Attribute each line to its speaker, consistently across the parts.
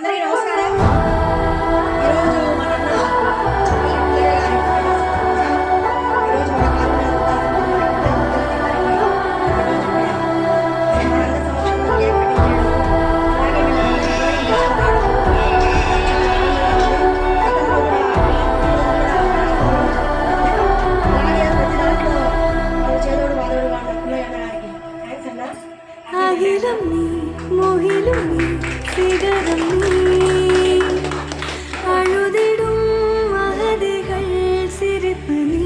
Speaker 1: అందరికీ నమస్కారం. ఈరోజు మన అన్న పిల్లయ్య గారి ఈరోజు మన కాలనీ సమక్షంలో కేక్ కటింగ్ చేయడం, అలాగే అలాగే ప్రతి దాంట్లో వాళ్ళు చేదోడు బాదోడుగా ఉన్న పిల్లయ్య అన్న గారికి థ్యాంక్స్ అన్న.
Speaker 2: அகிலம்மி மோகிலும்மி சிகரம்மி அழுதிடும் அகதிகள் சிரிப்பு நீ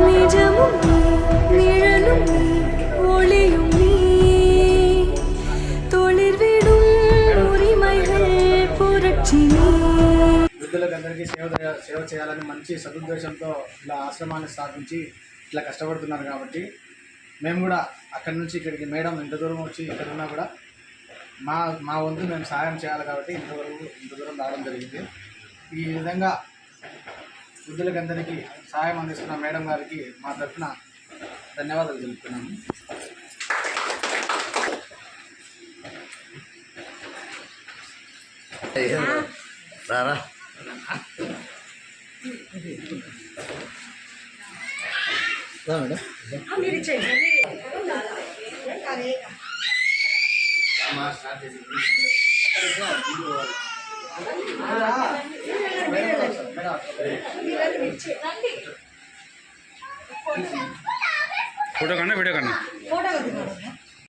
Speaker 2: நிஜமும் நீ நிழலும் நீ ஒளியும் நீ தொழிற்விடும் உரிமைகள் புரட்சி நீ
Speaker 3: వృద్ధులకు అందరికీ సేవ చేయాలని మంచి సదుద్దేశంతో ఇలా ఆశ్రమాన్ని స్థాపించి ఇట్లా కష్టపడుతున్నారు కాబట్టి మేము కూడా అక్కడి నుంచి ఇక్కడికి మేడం ఇంత దూరం వచ్చి ఇక్కడ ఉన్నా కూడా మా వంతు మేము సహాయం చేయాలి కాబట్టి ఇంత దూరం రావడం జరిగింది. ఈ విధంగా వృద్ధులకు అందరికీ సహాయం అందిస్తున్న మేడం గారికి మా తరఫున ధన్యవాదాలు తెలుపుతున్నాము.
Speaker 4: రారా మేడం
Speaker 1: మీరు ఇచ్చేయండి.
Speaker 5: फोटो करना वीडियो करना
Speaker 1: ఫోటో